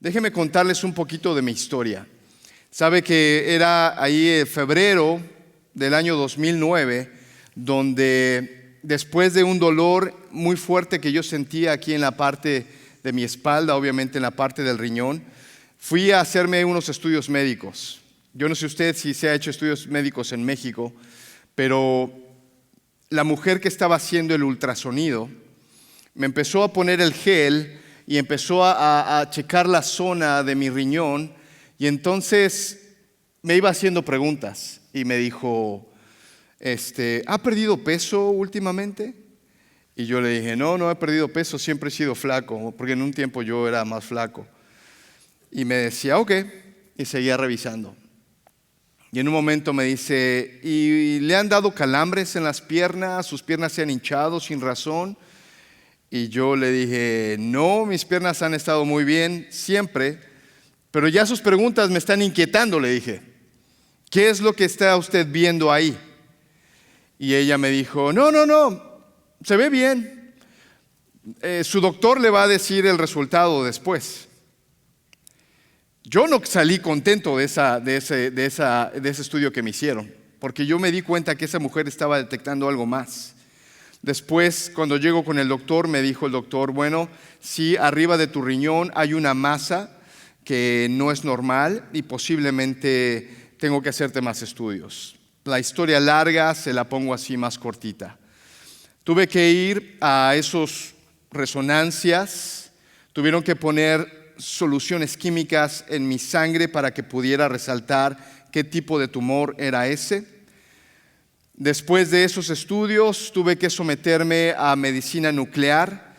Déjenme contarles un poquito de mi historia. Sabe que era ahí en febrero del año 2009, donde después de un dolor muy fuerte que yo sentía aquí en la parte de mi espalda, obviamente en la parte del riñón, fui a hacerme unos estudios médicos. Yo no sé usted si se ha hecho estudios médicos en México, pero la mujer que estaba haciendo el ultrasonido me empezó a poner el gel y empezó a checar la zona de mi riñón, y entonces me iba haciendo preguntas y me dijo, ¿ha perdido peso últimamente? Y yo le dije, no he perdido peso, siempre he sido flaco, porque en un tiempo yo era más flaco. Y me decía, ok, y seguía revisando. Y en un momento me dice, ¿y le han dado calambres en las piernas? ¿Sus piernas se han hinchado sin razón? Y yo le dije, no, mis piernas han estado muy bien siempre, pero ya sus preguntas me están inquietando, le dije. ¿Qué es lo que está usted viendo ahí? Y ella me dijo, no, se ve bien. Su doctor le va a decir el resultado después. Yo no salí contento de ese estudio que me hicieron, porque yo me di cuenta que esa mujer estaba detectando algo más. Después, cuando llego con el doctor, me dijo el doctor, bueno, sí, arriba de tu riñón hay una masa que no es normal y posiblemente tengo que hacerte más estudios. La historia larga se la pongo así más cortita. Tuve que ir a esos resonancias, tuvieron que poner soluciones químicas en mi sangre para que pudiera resaltar qué tipo de tumor era ese. Después de esos estudios tuve que someterme a medicina nuclear.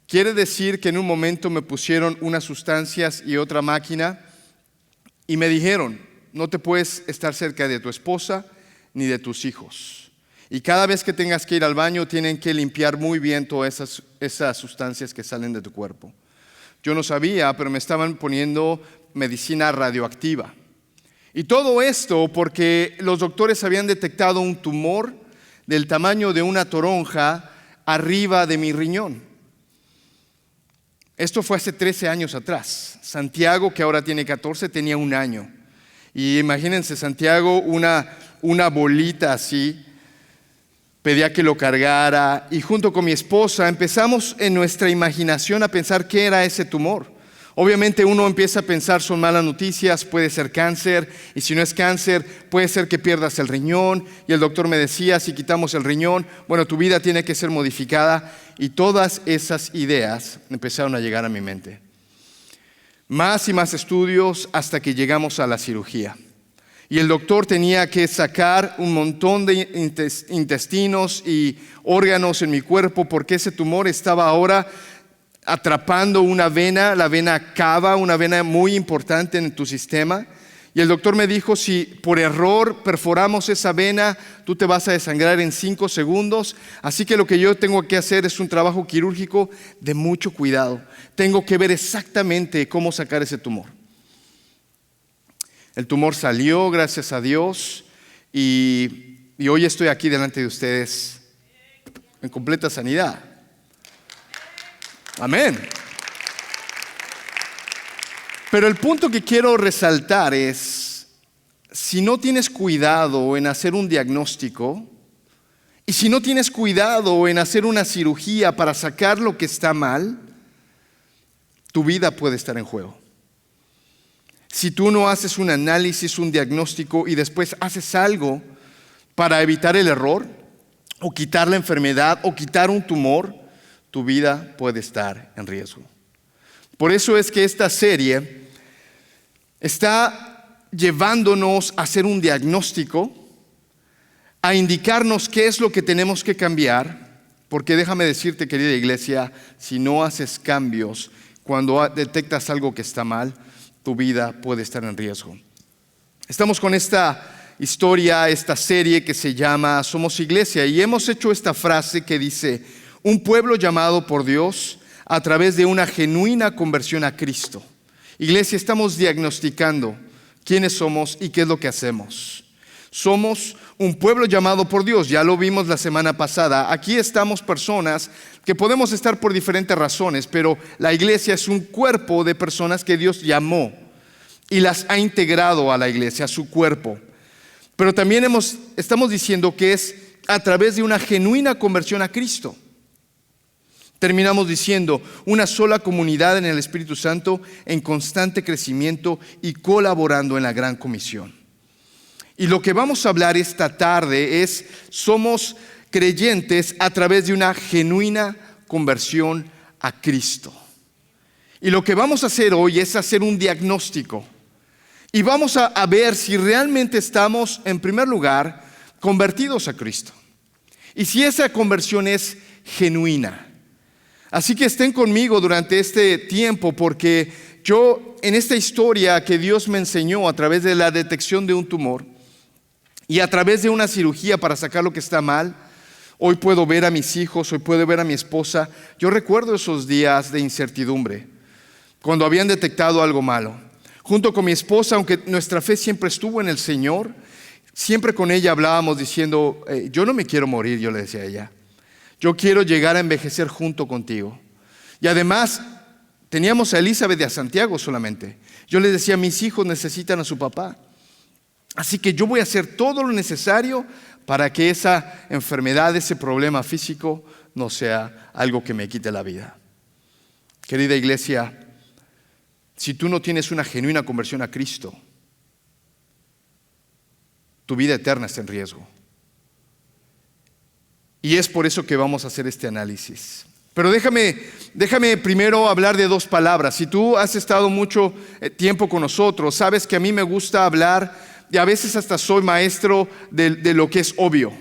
Quiere decir que en un momento me pusieron unas sustancias y otra máquina y me dijeron, no te puedes estar cerca de tu esposa ni de tus hijos. Y cada vez que tengas que ir al baño tienen que limpiar muy bien todas esas sustancias que salen de tu cuerpo. Yo no sabía, pero me estaban poniendo medicina radioactiva. Y todo esto porque los doctores habían detectado un tumor del tamaño de una toronja arriba de mi riñón. Esto fue hace 13 años atrás. Santiago, que ahora tiene 14, tenía 1 año. Y imagínense, Santiago, una bolita así, pedía que lo cargara. Y junto con mi esposa empezamos en nuestra imaginación a pensar qué era ese tumor. Obviamente uno empieza a pensar, son malas noticias, puede ser cáncer, y si no es cáncer, puede ser que pierdas el riñón. Y el doctor me decía, si quitamos el riñón, bueno, tu vida tiene que ser modificada. Y todas esas ideas empezaron a llegar a mi mente. Más y más estudios hasta que llegamos a la cirugía. Y el doctor tenía que sacar un montón de intestinos y órganos en mi cuerpo porque ese tumor estaba ahora atrapando una vena, la vena cava, una vena muy importante en tu sistema. Y el doctor me dijo, si por error perforamos esa vena, tú te vas a desangrar en 5 segundos. Así que lo que yo tengo que hacer es un trabajo quirúrgico de mucho cuidado. Tengo que ver exactamente cómo sacar ese tumor. El tumor salió, gracias a Dios, y hoy estoy aquí delante de ustedes en completa sanidad. Amén. Pero el punto que quiero resaltar es, si no tienes cuidado en hacer un diagnóstico y si no tienes cuidado en hacer una cirugía para sacar lo que está mal, tu vida puede estar en juego. Si tú no haces un análisis, un diagnóstico y después haces algo para evitar el error o quitar la enfermedad o quitar un tumor, tu vida puede estar en riesgo. Por eso es que esta serie está llevándonos a hacer un diagnóstico, a indicarnos qué es lo que tenemos que cambiar, porque déjame decirte, querida iglesia, si no haces cambios, cuando detectas algo que está mal, tu vida puede estar en riesgo. Estamos con esta historia, esta serie que se llama Somos Iglesia, y hemos hecho esta frase que dice, un pueblo llamado por Dios a través de una genuina conversión a Cristo. Iglesia, estamos diagnosticando quiénes somos y qué es lo que hacemos. Somos un pueblo llamado por Dios, ya lo vimos la semana pasada. Aquí estamos personas que podemos estar por diferentes razones, pero la iglesia es un cuerpo de personas que Dios llamó y las ha integrado a la iglesia, a su cuerpo. Pero también estamos diciendo que es a través de una genuina conversión a Cristo. Terminamos diciendo, una sola comunidad en el Espíritu Santo en constante crecimiento y colaborando en la gran comisión. Y lo que vamos a hablar esta tarde es, somos creyentes a través de una genuina conversión a Cristo. Y lo que vamos a hacer hoy es hacer un diagnóstico. Y vamos a ver si realmente estamos, en primer lugar, convertidos a Cristo. Y si esa conversión es genuina. Así que estén conmigo durante este tiempo, porque yo en esta historia que Dios me enseñó a través de la detección de un tumor y a través de una cirugía para sacar lo que está mal, hoy puedo ver a mis hijos, hoy puedo ver a mi esposa. Yo recuerdo esos días de incertidumbre, cuando habían detectado algo malo. Junto con mi esposa, aunque nuestra fe siempre estuvo en el Señor, siempre con ella hablábamos diciendo, yo no me quiero morir, yo le decía a ella. Yo quiero llegar a envejecer junto contigo. Y además, teníamos a Elizabeth y a Santiago solamente. Yo les decía, mis hijos necesitan a su papá. Así que yo voy a hacer todo lo necesario para que esa enfermedad, ese problema físico, no sea algo que me quite la vida. Querida iglesia, si tú no tienes una genuina conversión a Cristo, tu vida eterna está en riesgo. Y es por eso que vamos a hacer este análisis. Pero déjame primero hablar de dos palabras. Si tú has estado mucho tiempo con nosotros, sabes que a mí me gusta hablar, y a veces hasta soy maestro de lo que es obvio,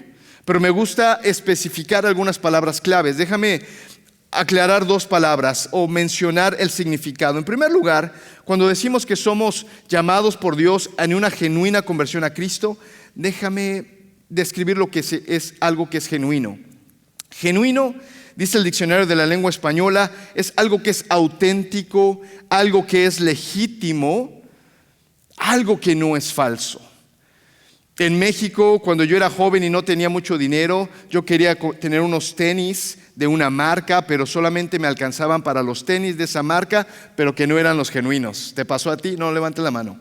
pero me gusta especificar algunas palabras claves. Déjame aclarar dos palabras o mencionar el significado. En primer lugar, cuando decimos que somos llamados por Dios en una genuina conversión a Cristo, déjame describir lo que es algo que es genuino. Genuino, dice el diccionario de la lengua española, es algo que es auténtico, algo que es legítimo, algo que no es falso. En México, cuando yo era joven y no tenía mucho dinero, yo quería tener unos tenis de una marca, pero solamente me alcanzaban para los tenis de esa marca, pero que no eran los genuinos. ¿Te pasó a ti? No, levante la mano.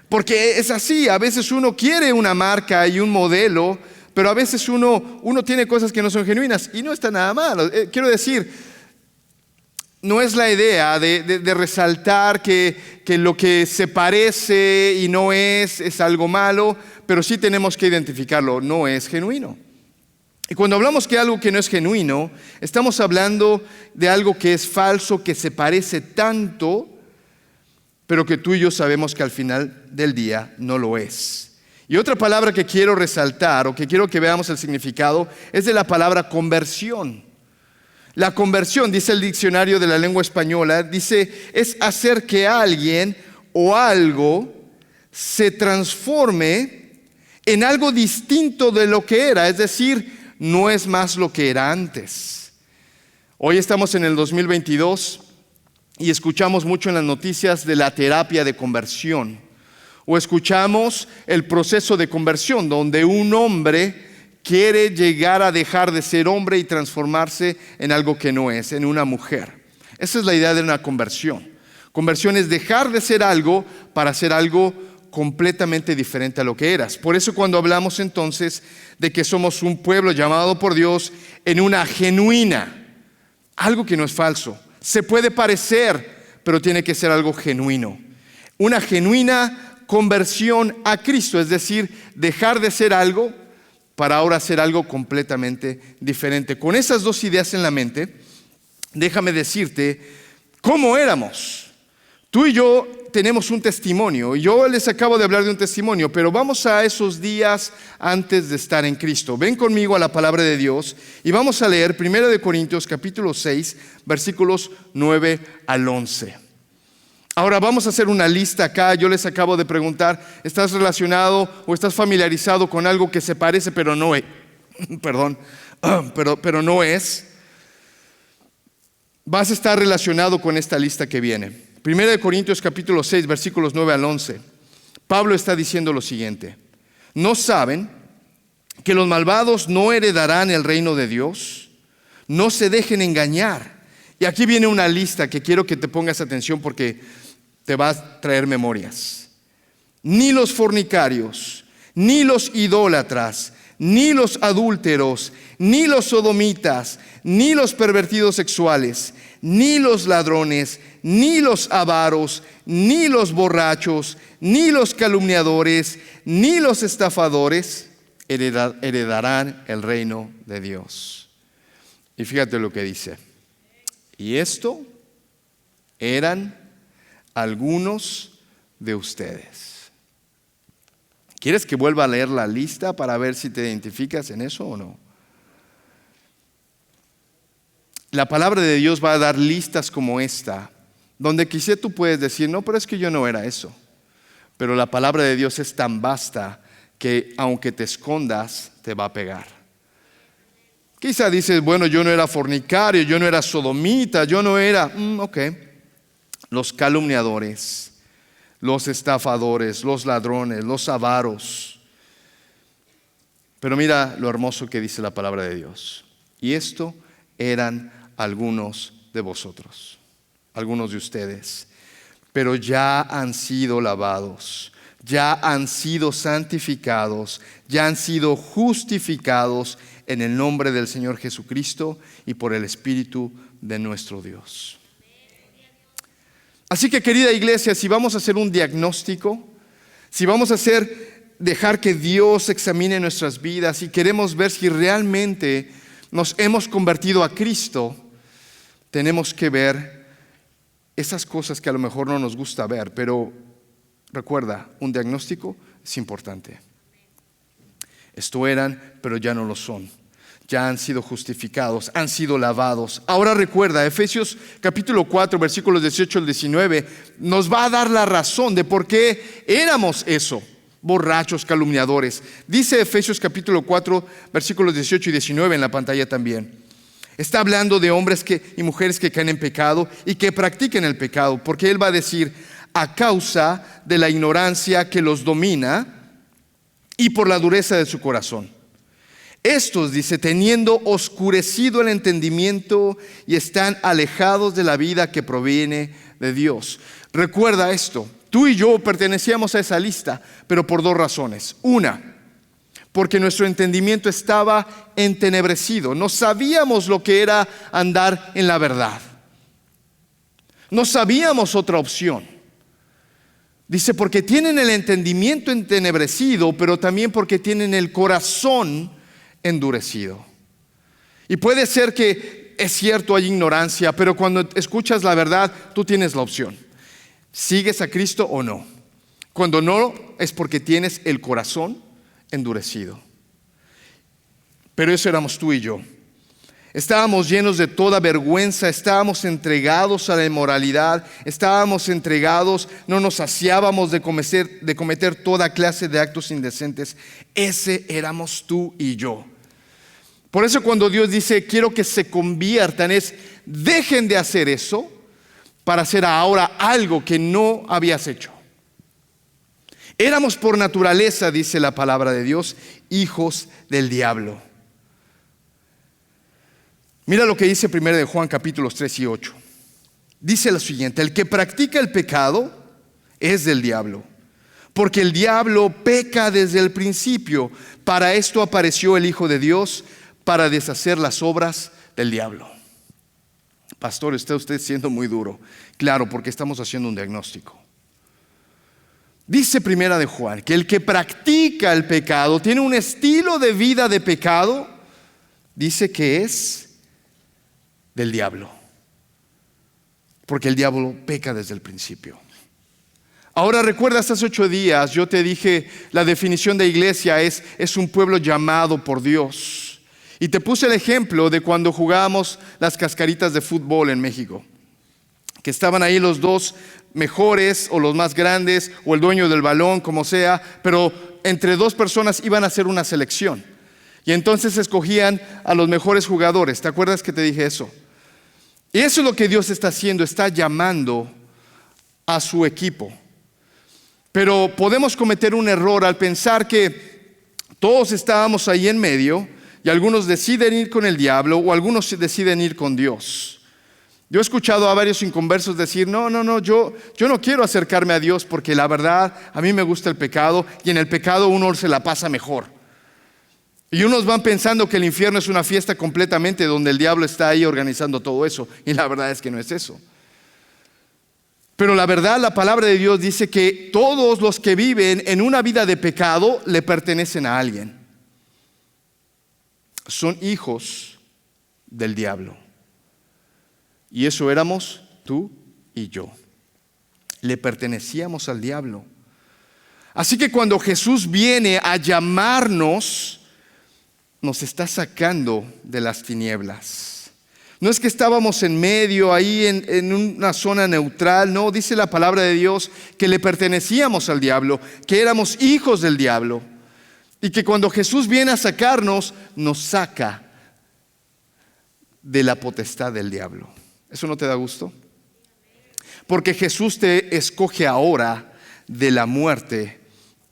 Porque es así, a veces uno quiere una marca y un modelo, pero a veces uno tiene cosas que no son genuinas y no está nada mal. Quiero decir, no es la idea de resaltar que lo que se parece y no es algo malo, pero sí tenemos que identificarlo, no es genuino. Y cuando hablamos que algo que no es genuino, estamos hablando de algo que es falso, que se parece tanto, pero que tú y yo sabemos que al final del día no lo es. Y otra palabra que quiero resaltar, o que quiero que veamos el significado, es de la palabra conversión. La conversión, dice el diccionario de la lengua española, dice, es hacer que alguien o algo se transforme en algo distinto de lo que era, es decir, no es más lo que era antes. Hoy estamos en el 2022 y escuchamos mucho en las noticias de la terapia de conversión, o escuchamos el proceso de conversión, donde un hombre quiere llegar a dejar de ser hombre y transformarse en algo que no es, en una mujer. Esa es la idea de una conversión. Conversión es dejar de ser algo para ser algo completamente diferente a lo que eras. Por eso cuando hablamos entonces de que somos un pueblo llamado por Dios en una genuina, algo que no es falso. Se puede parecer, pero tiene que ser algo genuino. Una genuina conversión a Cristo, es decir, dejar de ser algo para ahora hacer algo completamente diferente. Con esas dos ideas en la mente, déjame decirte cómo éramos. Tú y yo tenemos un testimonio. Yo les acabo de hablar de un testimonio, pero vamos a esos días antes de estar en Cristo. Ven conmigo a la palabra de Dios y vamos a leer 1 Corintios capítulo 6, versículos 9 al 11. Ahora vamos a hacer una lista acá. Yo les acabo de preguntar, ¿estás relacionado o estás familiarizado con algo que se parece pero no es? Pero no es. Vas a estar relacionado con esta lista que viene. 1 Corintios capítulo 6, versículos 9 al 11. Pablo está diciendo lo siguiente: ¿no saben que los malvados no heredarán el reino de Dios? No se dejen engañar. Y aquí viene una lista que quiero que te pongas atención porque te va a traer memorias. Ni los fornicarios, ni los idólatras, ni los adúlteros, ni los sodomitas, ni los pervertidos sexuales, ni los ladrones, ni los avaros, ni los borrachos, ni los calumniadores, ni los estafadores heredarán el reino de Dios. Y fíjate lo que dice: y esto eran algunos de ustedes. ¿Quieres que vuelva a leer la lista para ver si te identificas en eso o no? La palabra de Dios va a dar listas como esta, donde quizá tú puedes decir, no, pero es que yo no era eso. Pero la palabra de Dios es tan vasta que aunque te escondas, te va a pegar. Quizá dices, bueno, yo no era fornicario, yo no era sodomita, yo no era, ok. Los calumniadores, los estafadores, los ladrones, los avaros. Pero mira lo hermoso que dice la palabra de Dios. Y esto eran algunos de vosotros, algunos de ustedes, pero ya han sido lavados, ya han sido santificados, ya han sido justificados en el nombre del Señor Jesucristo y por el Espíritu de nuestro Dios. Así que, querida iglesia, si vamos a hacer un diagnóstico, si vamos a dejar que Dios examine nuestras vidas y queremos ver si realmente nos hemos convertido a Cristo, tenemos que ver esas cosas que a lo mejor no nos gusta ver, pero recuerda, un diagnóstico es importante. Esto eran, pero ya no lo son. Ya han sido justificados, han sido lavados. Ahora recuerda, Efesios capítulo 4, versículos 18 al 19, nos va a dar la razón de por qué éramos eso, borrachos, calumniadores. Dice Efesios capítulo 4, versículos 18 y 19 en la pantalla también. Está hablando de hombres y mujeres que caen en pecado y que practiquen el pecado, porque él va a decir, a causa de la ignorancia que los domina y por la dureza de su corazón. Estos, dice, teniendo oscurecido el entendimiento y están alejados de la vida que proviene de Dios. Recuerda esto, tú y yo pertenecíamos a esa lista, pero por dos razones. Una, porque nuestro entendimiento estaba entenebrecido. No sabíamos lo que era andar en la verdad. No sabíamos otra opción. Dice, porque tienen el entendimiento entenebrecido, pero también porque tienen el corazón endurecido. Y puede ser que es cierto, hay ignorancia, pero cuando escuchas la verdad, tú tienes la opción. ¿Sigues a Cristo o no? Cuando no, es porque tienes el corazón endurecido. Pero eso éramos tú y yo. Estábamos llenos de toda vergüenza, estábamos entregados a la inmoralidad, estábamos entregados, no nos saciábamos de cometer toda clase de actos indecentes. Ese éramos tú y yo. Por eso cuando Dios dice, quiero que se conviertan, dejen de hacer eso para hacer ahora algo que no habías hecho. Éramos por naturaleza, dice la palabra de Dios, hijos del diablo. Mira lo que dice 1 de Juan capítulos 3 y 8. Dice lo siguiente, el que practica el pecado es del diablo, porque el diablo peca desde el principio. Para esto apareció el Hijo de Dios, para deshacer las obras del diablo. Pastor, está usted siendo muy duro. Claro, porque estamos haciendo un diagnóstico. Dice 1 de Juan que el que practica el pecado, tiene un estilo de vida de pecado, dice que es del diablo, porque el diablo peca desde el principio. Ahora recuerda, hace 8 días yo te dije, la definición de iglesia es un pueblo llamado por Dios. Y te puse el ejemplo de cuando jugábamos las cascaritas de fútbol en México, que estaban ahí los dos mejores o los más grandes o el dueño del balón, como sea, pero entre dos personas iban a hacer una selección. Y entonces escogían a los mejores jugadores. ¿Te acuerdas que te dije eso? Y eso es lo que Dios está haciendo, está llamando a su equipo. Pero podemos cometer un error al pensar que todos estábamos ahí en medio y algunos deciden ir con el diablo o algunos deciden ir con Dios. Yo he escuchado a varios inconversos decir, no, yo no quiero acercarme a Dios porque la verdad a mí me gusta el pecado y en el pecado uno se la pasa mejor. Y unos van pensando que el infierno es una fiesta completamente donde el diablo está ahí organizando todo eso y la verdad es que no es eso. Pero la verdad, la palabra de Dios dice que todos los que viven en una vida de pecado le pertenecen a alguien. Son hijos del diablo. Y eso éramos tú y yo. Le pertenecíamos al diablo. Así que cuando Jesús viene a llamarnos, nos está sacando de las tinieblas. No es que estábamos en medio, ahí en una zona neutral. No, dice la palabra de Dios que le pertenecíamos al diablo, que éramos hijos del diablo. Y que cuando Jesús viene a sacarnos, nos saca de la potestad del diablo. ¿Eso no te da gusto? Porque Jesús te escoge ahora de la muerte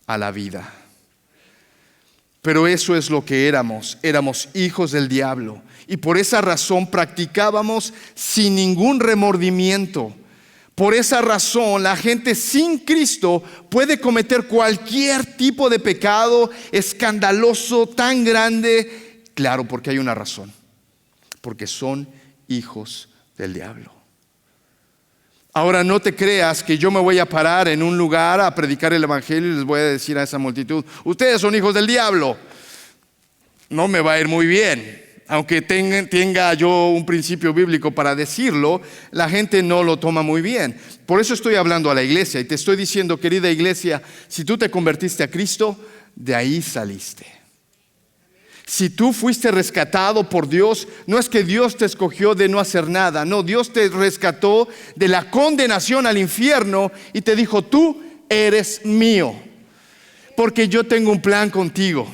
a la vida. Pero eso es lo que éramos hijos del diablo. Y por esa razón practicábamos sin ningún remordimiento. Por esa razón la gente sin Cristo puede cometer cualquier tipo de pecado escandaloso, tan grande. Claro, porque hay una razón. Porque son hijos del diablo. Ahora no te creas que yo me voy a parar en un lugar a predicar el evangelio y les voy a decir a esa multitud, ustedes son hijos del diablo. No me va a ir muy bien. Aunque tenga yo un principio bíblico para decirlo, la gente no lo toma muy bien. Por eso estoy hablando a la iglesia y te estoy diciendo, querida iglesia, si tú te convertiste a Cristo, de ahí saliste. Si tú fuiste rescatado por Dios, no es que Dios te escogió de no hacer nada. No, Dios te rescató de la condenación al infierno y te dijo, tú eres mío, porque yo tengo un plan contigo.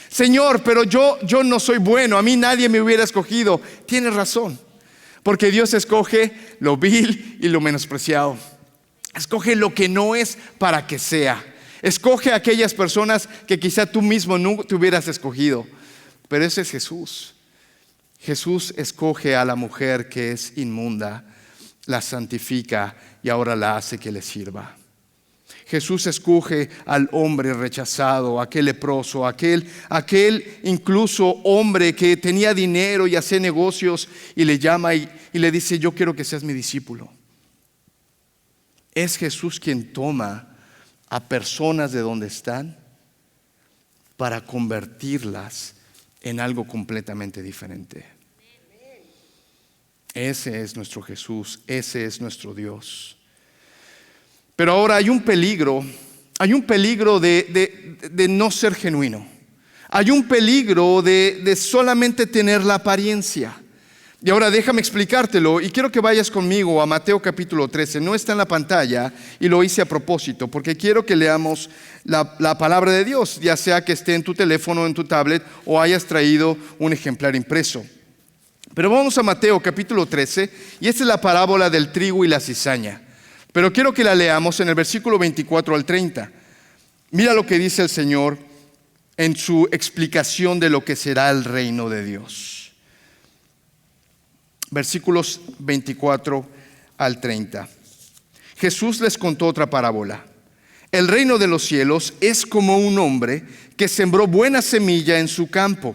Señor, pero yo no soy bueno, a mí nadie me hubiera escogido. Tienes razón, porque Dios escoge lo vil y lo menospreciado. Escoge lo que no es para que sea. Escoge a aquellas personas que quizá tú mismo no te hubieras escogido. Pero ese es Jesús. Jesús escoge a la mujer que es inmunda, la santifica y ahora la hace que le sirva. Jesús escoge al hombre rechazado, aquel leproso, aquel incluso hombre que tenía dinero y hacía negocios y le llama y le dice, yo quiero que seas mi discípulo. Es Jesús quien toma a personas de donde están para convertirlas en algo completamente diferente. Ese es nuestro Jesús, ese es nuestro Dios. Pero ahora hay un peligro de no ser genuino. Hay un peligro de solamente tener la apariencia. Y ahora déjame explicártelo y quiero que vayas conmigo a Mateo capítulo 13. No está en la pantalla y lo hice a propósito porque quiero que leamos la palabra de Dios, ya sea que esté en tu teléfono, en tu tablet o hayas traído un ejemplar impreso. Pero vamos a Mateo capítulo 13 y esta es la parábola del trigo y la cizaña. Pero quiero que la leamos en el versículo 24 al 30. Mira lo que dice el Señor en su explicación de lo que será el reino de Dios. Versículos 24 al 30. Jesús les contó otra parábola. El reino de los cielos es como un hombre que sembró buena semilla en su campo.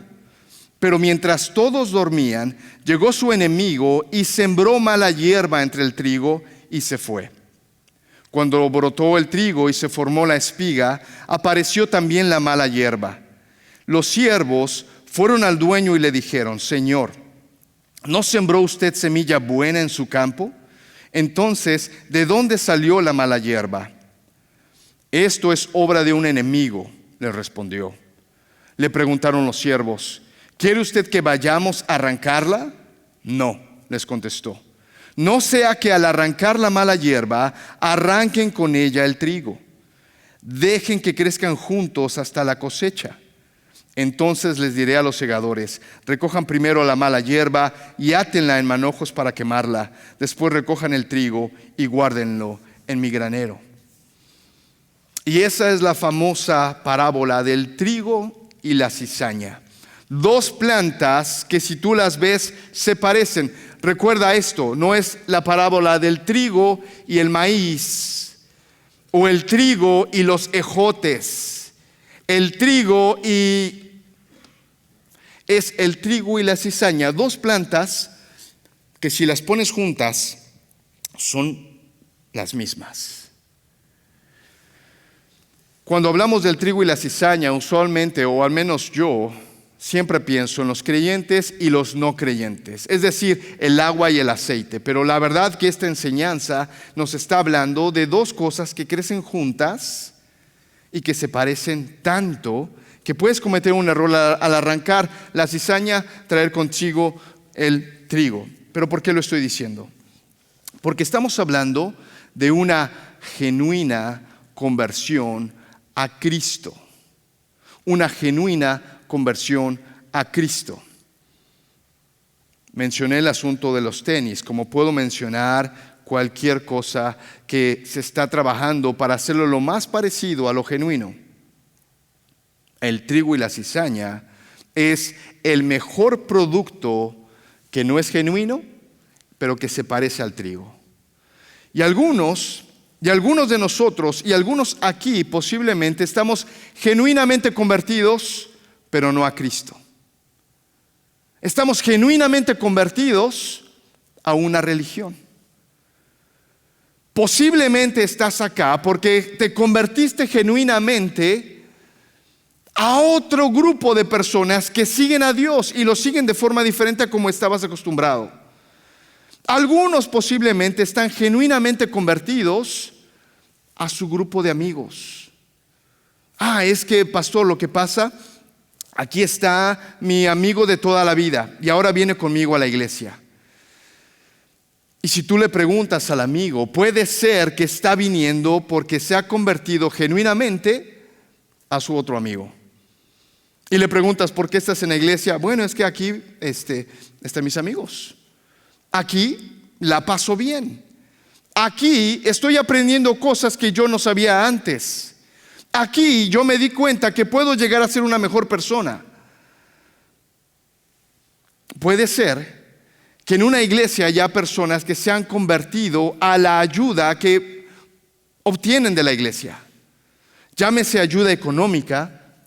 Pero mientras todos dormían, llegó su enemigo y sembró mala hierba entre el trigo y se fue. Cuando brotó el trigo y se formó la espiga, apareció también la mala hierba. Los siervos fueron al dueño y le dijeron, Señor, ¿no sembró usted semilla buena en su campo? Entonces, ¿de dónde salió la mala hierba? Esto es obra de un enemigo, le respondió. Le preguntaron los siervos, ¿quiere usted que vayamos a arrancarla? No, les contestó. No sea que al arrancar la mala hierba, arranquen con ella el trigo. Dejen que crezcan juntos hasta la cosecha. Entonces les diré a los segadores, recojan primero la mala hierba y átenla en manojos para quemarla. Después recojan el trigo y guárdenlo en mi granero. Y esa es la famosa parábola del trigo y la cizaña. Dos plantas que si tú las ves se parecen. Recuerda esto, no es la parábola del trigo y el maíz, o el trigo y los ejotes. El trigo es el trigo y la cizaña, dos plantas que si las pones juntas son las mismas. Cuando hablamos del trigo y la cizaña, usualmente, o al menos yo, siempre pienso en los creyentes y los no creyentes, es decir, el agua y el aceite. Pero la verdad que esta enseñanza nos está hablando de dos cosas que crecen juntas y que se parecen tanto que puedes cometer un error al arrancar la cizaña, traer contigo el trigo. ¿Pero por qué lo estoy diciendo? Porque estamos hablando de una genuina conversión a Cristo. Una genuina conversión a Cristo. Mencioné el asunto de los tenis, como puedo mencionar cualquier cosa que se está trabajando para hacerlo lo más parecido a lo genuino. El trigo y la cizaña es el mejor producto que no es genuino, pero que se parece al trigo. Y algunos de nosotros, y algunos aquí posiblemente estamos genuinamente convertidos, pero no a Cristo. Estamos genuinamente convertidos a una religión. Posiblemente estás acá porque te convertiste genuinamente a otro grupo de personas que siguen a Dios y lo siguen de forma diferente a como estabas acostumbrado. Algunos posiblemente están genuinamente convertidos a su grupo de amigos. Es que, pastor, lo que pasa, aquí está mi amigo de toda la vida y ahora viene conmigo a la iglesia. Y si tú le preguntas al amigo, puede ser que está viniendo porque se ha convertido genuinamente a su otro amigo. Y le preguntas, ¿por qué estás en la iglesia? Bueno, es que aquí están mis amigos. Aquí la paso bien. Aquí estoy aprendiendo cosas que yo no sabía antes. Aquí yo me di cuenta que puedo llegar a ser una mejor persona. Puede ser que en una iglesia haya personas que se han convertido a la ayuda que obtienen de la iglesia. Llámese ayuda económica,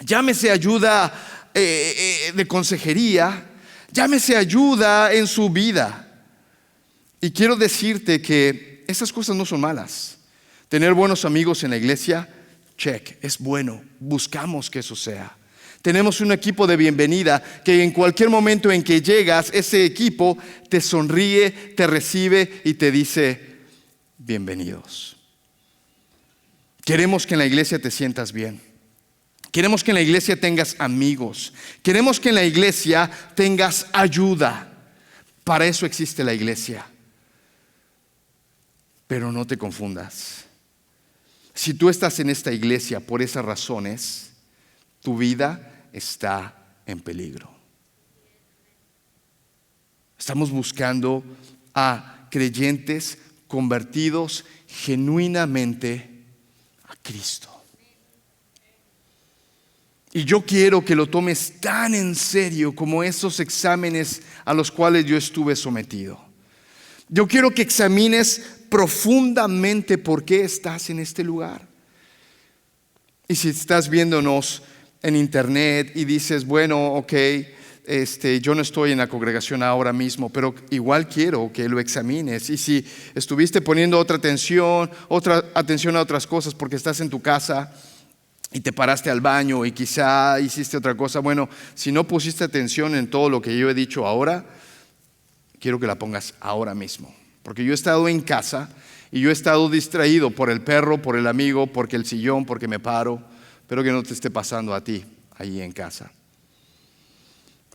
llámese ayuda de consejería, llámese ayuda en su vida. Y quiero decirte que esas cosas no son malas. Tener buenos amigos en la iglesia, check, es bueno. Buscamos que eso sea. Tenemos un equipo de bienvenida que en cualquier momento en que llegas, ese equipo te sonríe, te recibe y te dice, bienvenidos. Queremos que en la iglesia te sientas bien. Queremos que en la iglesia tengas amigos. Queremos que en la iglesia tengas ayuda. Para eso existe la iglesia. Pero no te confundas. Si tú estás en esta iglesia por esas razones, tu vida está en peligro. Estamos buscando a creyentes convertidos genuinamente a Cristo. Y yo quiero que lo tomes tan en serio como esos exámenes a los cuales yo estuve sometido. Yo quiero que examines profundamente por qué estás en este lugar. Y si estás viéndonos en internet y dices, bueno, ok, yo no estoy en la congregación ahora mismo, pero igual quiero que lo examines. Y si estuviste poniendo otra atención a otras cosas porque estás en tu casa y te paraste al baño y quizá hiciste otra cosa, bueno, si no pusiste atención en todo lo que yo he dicho ahora, quiero que la pongas ahora mismo. Porque yo he estado en casa y yo he estado distraído por el perro, por el amigo, porque el sillón, porque me paro. Espero que no te esté pasando a ti ahí en casa.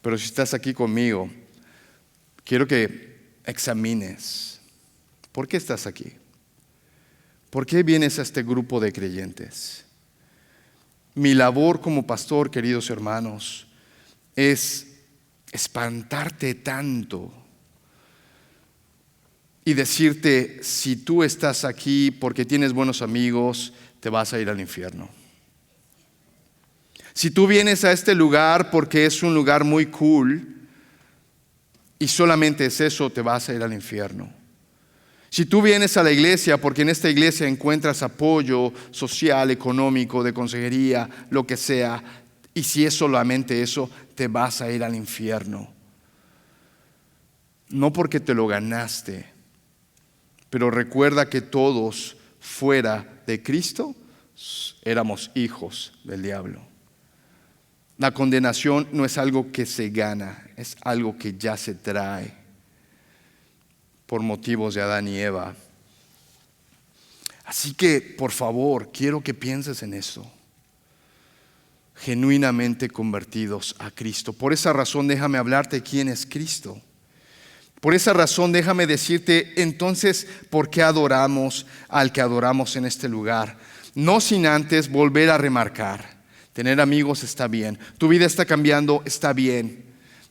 Pero si estás aquí conmigo, quiero que examines. ¿Por qué estás aquí? ¿Por qué vienes a este grupo de creyentes? Mi labor como pastor, queridos hermanos, es espantarte tanto y decirte, si tú estás aquí porque tienes buenos amigos, te vas a ir al infierno. Si tú vienes a este lugar porque es un lugar muy cool y solamente es eso, te vas a ir al infierno. Si tú vienes a la iglesia porque en esta iglesia encuentras apoyo social, económico, de consejería, lo que sea, y si es solamente eso, te vas a ir al infierno. No porque te lo ganaste, pero recuerda que todos fuera de Cristo éramos hijos del diablo. La condenación no es algo que se gana, es algo que ya se trae por motivos de Adán y Eva. Así que, por favor, quiero que pienses en eso. Genuinamente convertidos a Cristo. Por esa razón, déjame hablarte de quién es Cristo. Por esa razón, déjame decirte entonces por qué adoramos al que adoramos en este lugar. No sin antes volver a remarcar. Tener amigos está bien. Tu vida está cambiando, está bien.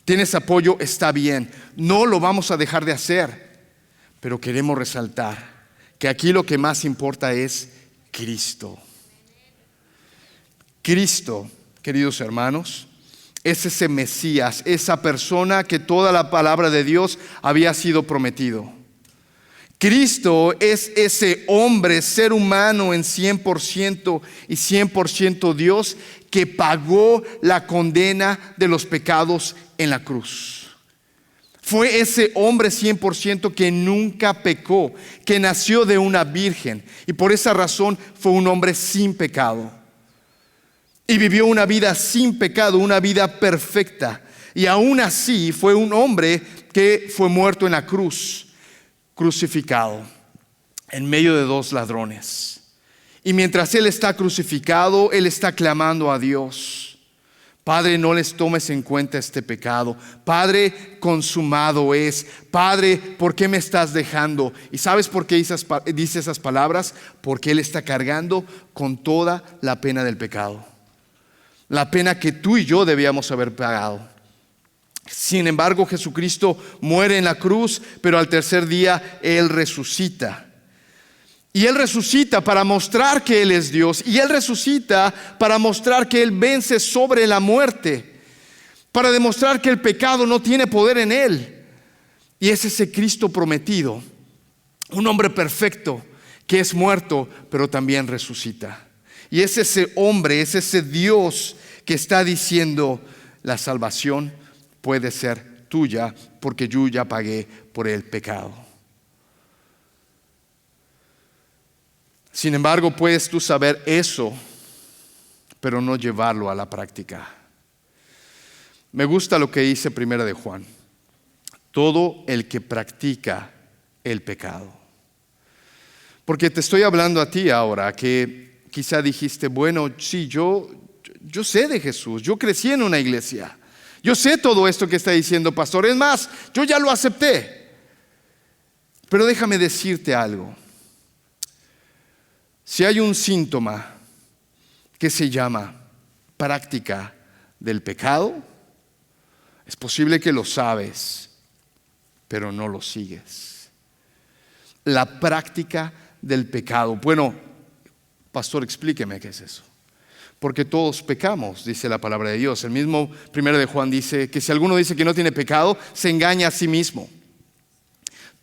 Tienes apoyo, está bien. No lo vamos a dejar de hacer. Pero queremos resaltar que aquí lo que más importa es Cristo. Cristo, queridos hermanos, es ese Mesías, esa persona que toda la palabra de Dios había sido prometido. Cristo es ese hombre, ser humano en 100% y 100% Dios, que pagó la condena de los pecados en la cruz. Fue ese hombre 100% que nunca pecó, que nació de una virgen, y por esa razón fue un hombre sin pecado. Y vivió una vida sin pecado, una vida perfecta. Y aún así fue un hombre que fue muerto en la cruz, crucificado, en medio de dos ladrones. Y mientras él está crucificado, él está clamando a Dios: Padre, no les tomes en cuenta este pecado. Padre, consumado es. Padre, ¿por qué me estás dejando? ¿Y sabes por qué dice esas palabras? Porque él está cargando con toda la pena del pecado. La pena que tú y yo debíamos haber pagado. Sin embargo, Jesucristo muere en la cruz, pero al tercer día Él resucita. Y Él resucita para mostrar que Él es Dios. Y Él resucita para mostrar que Él vence sobre la muerte. Para demostrar que el pecado no tiene poder en Él. Y es ese Cristo prometido, un hombre perfecto que es muerto, pero también resucita. Y es ese hombre, es ese Dios que está diciendo: la salvación puede ser tuya porque yo ya pagué por el pecado. Sin embargo, puedes tú saber eso, pero no llevarlo a la práctica. Me gusta lo que dice Primera de Juan: todo el que practica el pecado. Porque te estoy hablando a ti ahora que quizá dijiste: bueno, sí, yo sé de Jesús, yo crecí en una iglesia, yo sé todo esto que está diciendo pastor, es más, yo ya lo acepté. Pero déjame decirte algo. Si hay un síntoma que se llama práctica del pecado, es posible que lo sabes, pero no lo sigues. La práctica del pecado. Bueno, pastor, explíqueme qué es eso. Porque todos pecamos, dice la palabra de Dios. El mismo 1 de Juan dice que si alguno dice que no tiene pecado, se engaña a sí mismo.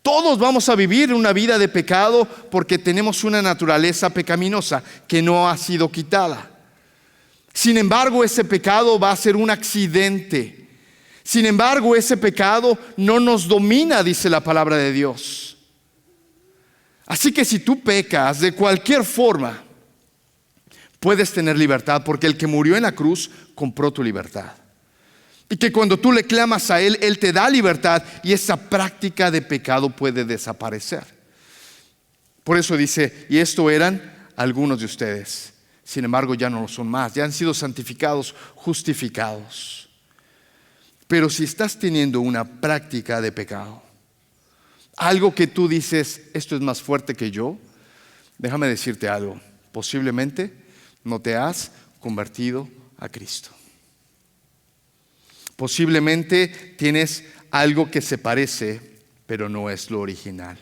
Todos vamos a vivir una vida de pecado porque tenemos una naturaleza pecaminosa que no ha sido quitada. Sin embargo, ese pecado va a ser un accidente. Sin embargo, ese pecado no nos domina, dice la palabra de Dios. Así que si tú pecas de cualquier forma, puedes tener libertad, porque el que murió en la cruz compró tu libertad. Y que cuando tú le clamas a Él, Él te da libertad y esa práctica de pecado puede desaparecer. Por eso dice: y esto eran algunos de ustedes, sin embargo ya no lo son más, ya han sido santificados, justificados. Pero si estás teniendo una práctica de pecado, algo que tú dices: esto es más fuerte que yo, déjame decirte algo: posiblemente no te has convertido a Cristo. Posiblemente tienes algo que se parece, pero no es lo original.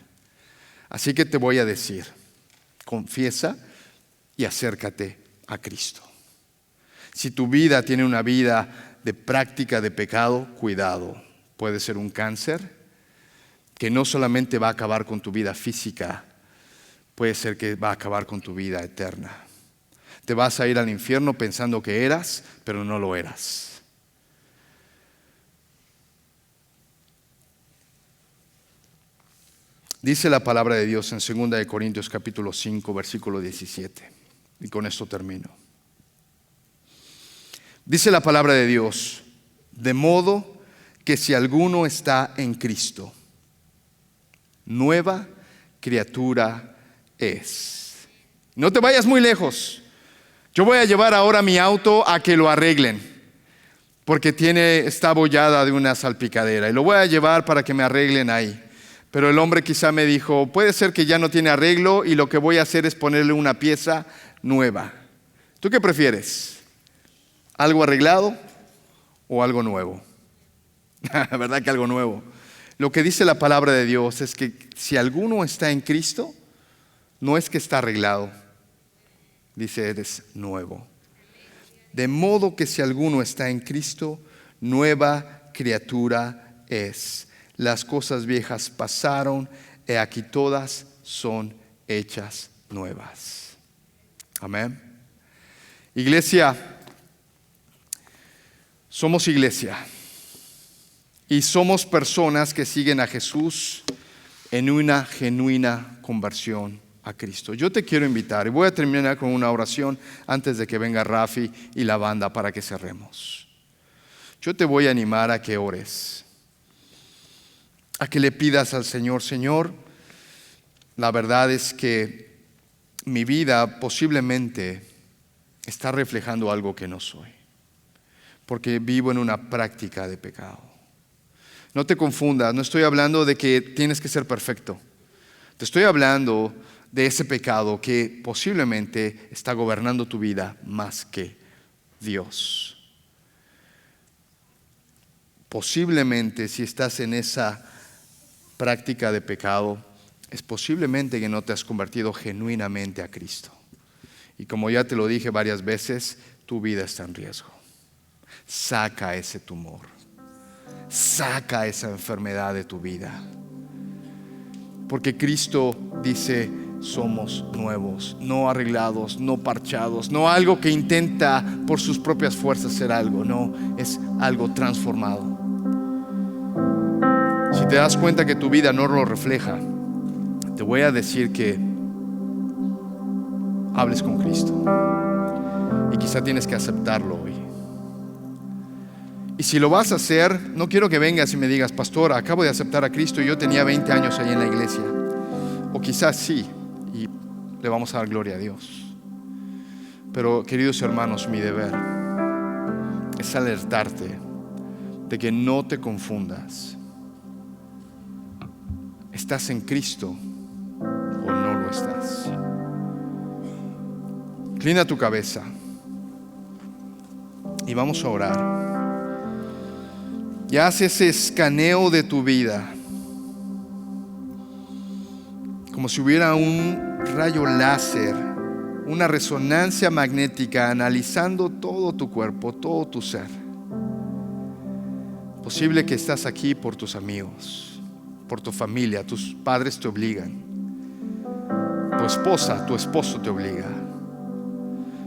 Así que te voy a decir: confiesa y acércate a Cristo. Si tu vida tiene una vida de práctica de pecado, cuidado. Puede ser un cáncer que no solamente va a acabar con tu vida física, puede ser que va a acabar con tu vida eterna. Te vas a ir al infierno pensando que eras, pero no lo eras. Dice la palabra de Dios en 2 Corintios capítulo 5, versículo 17. Y con esto termino. Dice la palabra de Dios: de modo que si alguno está en Cristo, nueva criatura es. No te vayas muy lejos. Yo voy a llevar ahora mi auto a que lo arreglen, porque está abollada de una salpicadera, y lo voy a llevar para que me arreglen ahí. Pero el hombre quizá me dijo: puede ser que ya no tiene arreglo y lo que voy a hacer es ponerle una pieza nueva. ¿Tú qué prefieres? ¿Algo arreglado o algo nuevo? ¿Verdad que algo nuevo? Lo que dice la palabra de Dios es que si alguno está en Cristo, no es que está arreglado, dice: eres nuevo. De modo que si alguno está en Cristo, nueva criatura es. Las cosas viejas pasaron, y aquí todas son hechas nuevas. Amén. Iglesia, somos iglesia y somos personas que siguen a Jesús en una genuina conversión a Cristo. Yo te quiero invitar, y voy a terminar con una oración antes de que venga Rafi y la banda para que cerremos. Yo te voy a animar a que ores, a que le pidas al Señor: Señor, la verdad es que mi vida posiblemente está reflejando algo que no soy, porque vivo en una práctica de pecado. No te confundas, no estoy hablando de que tienes que ser perfecto. Te estoy hablando de ese pecado que posiblemente está gobernando tu vida más que Dios. Posiblemente, si estás en esa práctica de pecado, es posiblemente que no te has convertido genuinamente a Cristo. Y como ya te lo dije varias veces, tu vida está en riesgo. Saca ese tumor, saca esa enfermedad de tu vida, porque Cristo dice: somos nuevos, no arreglados, no parchados, no algo que intenta por sus propias fuerzas ser algo, no, es algo transformado. Si te das cuenta que tu vida no lo refleja, te voy a decir que hables con Cristo, y quizá tienes que aceptarlo hoy. Y si lo vas a hacer, no quiero que vengas y me digas: pastor, acabo de aceptar a Cristo y yo tenía 20 años ahí en la iglesia. O quizás sí, y le vamos a dar gloria a Dios. Pero, queridos hermanos, mi deber es alertarte de que no te confundas. ¿Estás en Cristo o no lo estás? Inclina tu cabeza y vamos a orar. Y haz ese escaneo de tu vida, como si hubiera un rayo láser, una resonancia magnética analizando todo tu cuerpo, todo tu ser. Posible que estás aquí por tus amigos, por tu familia, tus padres te obligan, tu esposa, tu esposo te obliga.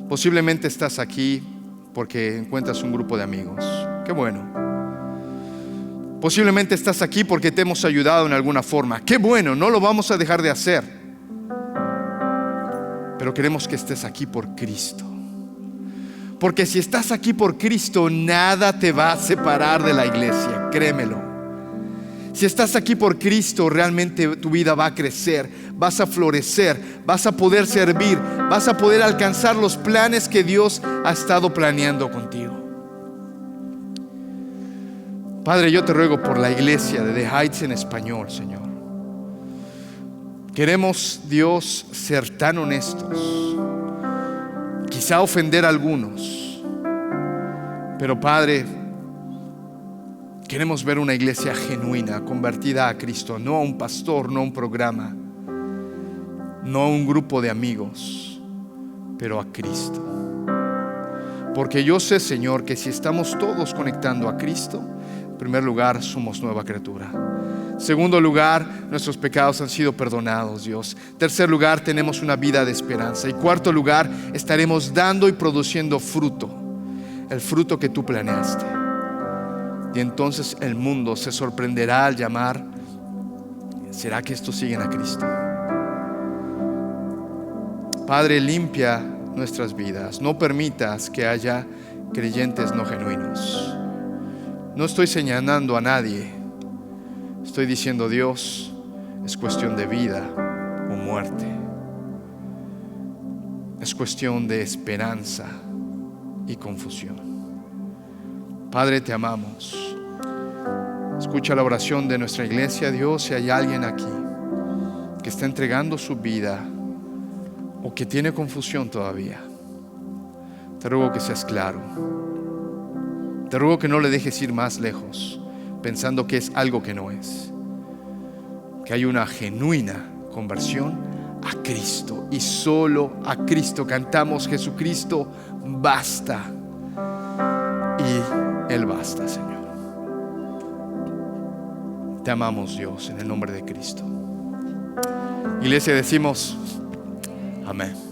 Posiblemente estás aquí porque encuentras un grupo de amigos. Qué bueno. Posiblemente estás aquí porque te hemos ayudado en alguna forma. Qué bueno, no lo vamos a dejar de hacer. Pero queremos que estés aquí por Cristo. Porque si estás aquí por Cristo, nada te va a separar de la iglesia, créemelo. Si estás aquí por Cristo, realmente tu vida va a crecer, vas a florecer, vas a poder servir, vas a poder alcanzar los planes que Dios ha estado planeando contigo. Padre, yo te ruego por la iglesia de The Heights en español, Señor. Queremos, Dios, ser tan honestos, quizá ofender a algunos, pero Padre, queremos ver una iglesia genuina, convertida a Cristo, no a un pastor, no a un programa, no a un grupo de amigos, pero a Cristo. Porque yo sé, Señor, que si estamos todos conectando a Cristo, en primer lugar, somos nueva criatura. En segundo lugar, nuestros pecados han sido perdonados, Dios. En tercer lugar, tenemos una vida de esperanza. Y cuarto lugar, estaremos dando y produciendo fruto, el fruto que tú planeaste. Y entonces el mundo se sorprenderá al llamar: ¿será que estos siguen a Cristo? Padre, limpia nuestras vidas. No permitas que haya creyentes no genuinos. No estoy señalando a nadie. Estoy diciendo, Dios, es cuestión de vida o muerte. Es cuestión de esperanza y confusión. Padre, te amamos. Escucha la oración de nuestra iglesia, Dios. Si hay alguien aquí que está entregando su vida o que tiene confusión todavía, te ruego que seas claro. Te ruego que no le dejes ir más lejos pensando que es algo que no es. Que hay una genuina conversión a Cristo y solo a Cristo. Cantamos: Jesucristo basta. Y Él basta, Señor. Te amamos, Dios, en el nombre de Cristo. Iglesia, decimos amén.